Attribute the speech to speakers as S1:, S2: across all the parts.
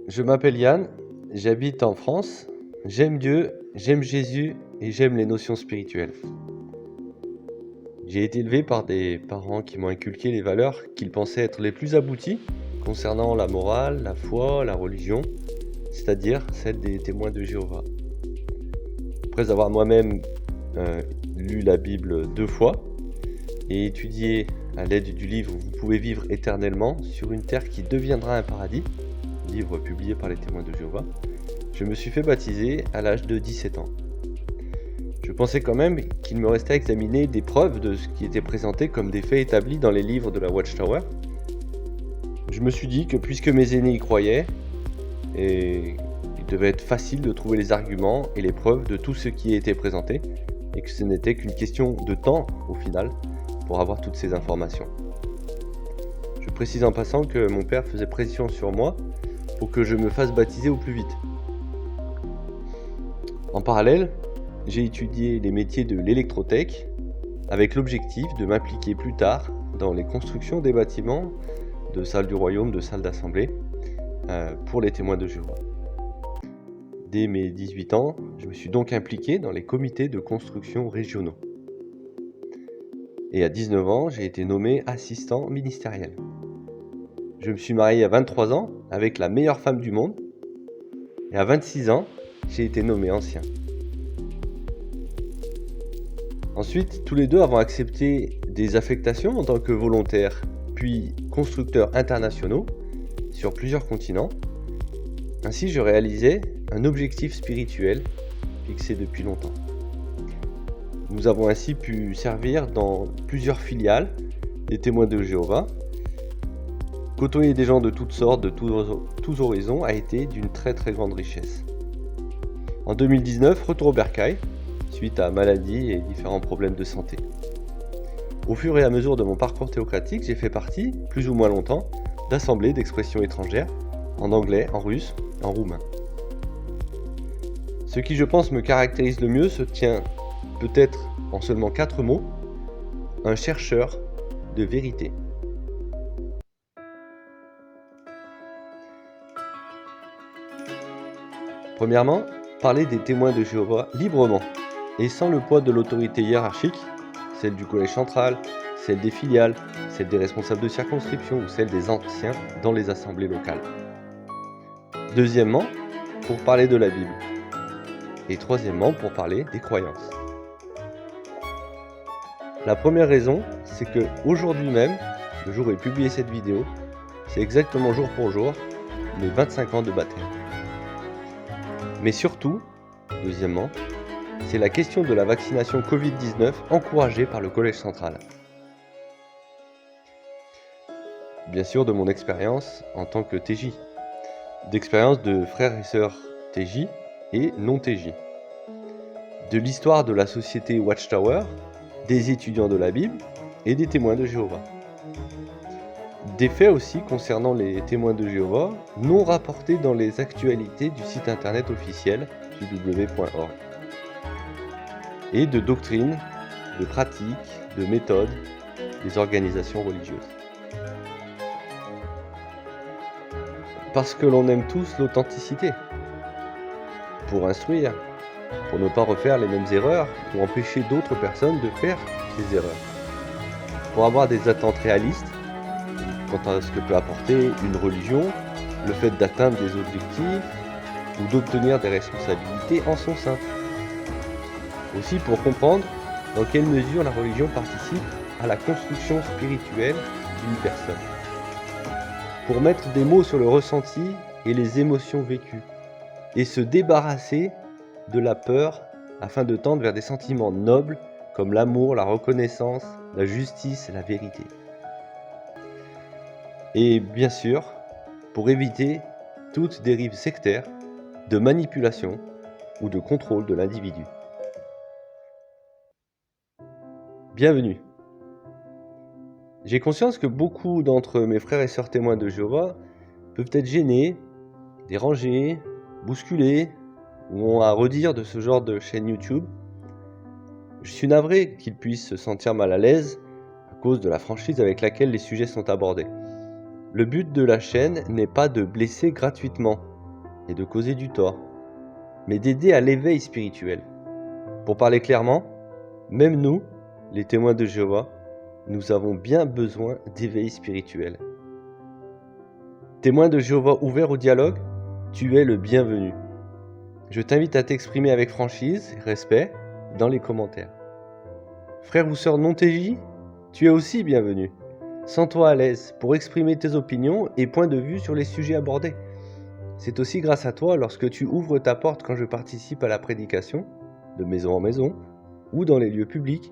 S1: Je m'appelle Yann, j'habite en France, j'aime Dieu, j'aime Jésus et j'aime les notions spirituelles. J'ai été élevé par des parents qui m'ont inculqué les valeurs qu'ils pensaient être les plus abouties concernant la morale, la foi, la religion, c'est-à-dire celle des témoins de Jéhovah. Après avoir moi-même lu la Bible 2 fois et étudié à l'aide du livre « Vous pouvez vivre éternellement sur une terre qui deviendra un paradis », livre publié par les témoins de Jéhovah, je me suis fait baptiser à l'âge de 17 ans. Je pensais quand même qu'il me restait à examiner des preuves de ce qui était présenté comme des faits établis dans les livres de la Watchtower. Je me suis dit que puisque mes aînés y croyaient, il devait être facile de trouver les arguments et les preuves de tout ce qui était présenté, et que ce n'était qu'une question de temps, au final, pour avoir toutes ces informations. Je précise en passant que mon père faisait pression sur moi pour que je me fasse baptiser au plus vite. En parallèle, j'ai étudié les métiers de l'électrotech avec l'objectif de m'impliquer plus tard dans les constructions des bâtiments, de salles du royaume, de salles d'assemblée, pour les témoins de Jéhovah. Dès mes 18 ans, je me suis donc impliqué dans les comités de construction régionaux. Et à 19 ans, j'ai été nommé assistant ministériel. Je me suis marié à 23 ans avec la meilleure femme du monde. Et à 26 ans, j'ai été nommé ancien. Ensuite, tous les deux avons accepté des affectations en tant que volontaires, puis constructeurs internationaux sur plusieurs continents. Ainsi, je réalisais un objectif spirituel fixé depuis longtemps. Nous avons ainsi pu servir dans plusieurs filiales des témoins de Jéhovah. Côtoyer des gens de toutes sortes, de tous horizons, a été d'une très grande richesse. En 2019, retour au bercail, suite à maladie et différents problèmes de santé. Au fur et à mesure de mon parcours théocratique, j'ai fait partie, plus ou moins longtemps, d'assemblées d'expressions étrangères, en anglais, en russe, en roumain. Ce qui, je pense, me caractérise le mieux se tient peut-être en seulement 4 mots, un chercheur de vérité. Premièrement, parler des témoins de Jéhovah librement et sans le poids de l'autorité hiérarchique, celle du collège central, celle des filiales, celle des responsables de circonscription ou celle des anciens dans les assemblées locales. Deuxièmement, pour parler de la Bible. Et troisièmement, pour parler des croyances. La première raison, c'est que aujourd'hui même, le jour où est publié cette vidéo, c'est exactement jour pour jour mes 25 ans de baptême. Mais surtout, deuxièmement, c'est la question de la vaccination Covid-19 encouragée par le Collège central. Bien sûr, de mon expérience en tant que TJ, d'expérience de frères et sœurs TJ et non TJ, de l'histoire de la société Watchtower, des étudiants de la Bible et des témoins de Jéhovah. Des faits aussi concernant les témoins de Jéhovah non rapportés dans les actualités du site internet officiel www.org. Et de doctrines, de pratiques, de méthodes des organisations religieuses. Parce que l'on aime tous l'authenticité. Pour instruire, pour ne pas refaire les mêmes erreurs ou empêcher d'autres personnes de faire ces erreurs. Pour avoir des attentes réalistes quant à ce que peut apporter une religion, le fait d'atteindre des objectifs ou d'obtenir des responsabilités en son sein. Aussi pour comprendre dans quelle mesure la religion participe à la construction spirituelle d'une personne. Pour mettre des mots sur le ressenti et les émotions vécues et se débarrasser de la peur afin de tendre vers des sentiments nobles comme l'amour, la reconnaissance, la justice et la vérité. Et bien sûr, pour éviter toute dérive sectaire, de manipulation ou de contrôle de l'individu. Bienvenue. J'ai conscience que beaucoup d'entre mes frères et sœurs témoins de Jéhovah peuvent être gênés, dérangés, bousculés ou ont à redire de ce genre de chaîne YouTube. Je suis navré qu'ils puissent se sentir mal à l'aise à cause de la franchise avec laquelle les sujets sont abordés. Le but de la chaîne n'est pas de blesser gratuitement, et de causer du tort, mais d'aider à l'éveil spirituel. Pour parler clairement, même nous, les témoins de Jéhovah, nous avons bien besoin d'éveil spirituel. Témoin de Jéhovah ouvert au dialogue, tu es le bienvenu. Je t'invite à t'exprimer avec franchise et respect dans les commentaires. Frère ou sœur non TJ, tu es aussi bienvenu. Sens-toi à l'aise pour exprimer tes opinions et points de vue sur les sujets abordés. C'est aussi grâce à toi lorsque tu ouvres ta porte quand je participe à la prédication, de maison en maison, ou dans les lieux publics,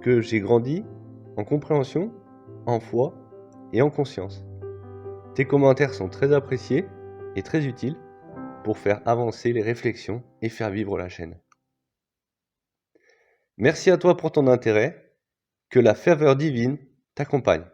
S1: que j'ai grandi en compréhension, en foi et en conscience. Tes commentaires sont très appréciés et très utiles pour faire avancer les réflexions et faire vivre la chaîne. Merci à toi pour ton intérêt, que la faveur divine t'accompagne.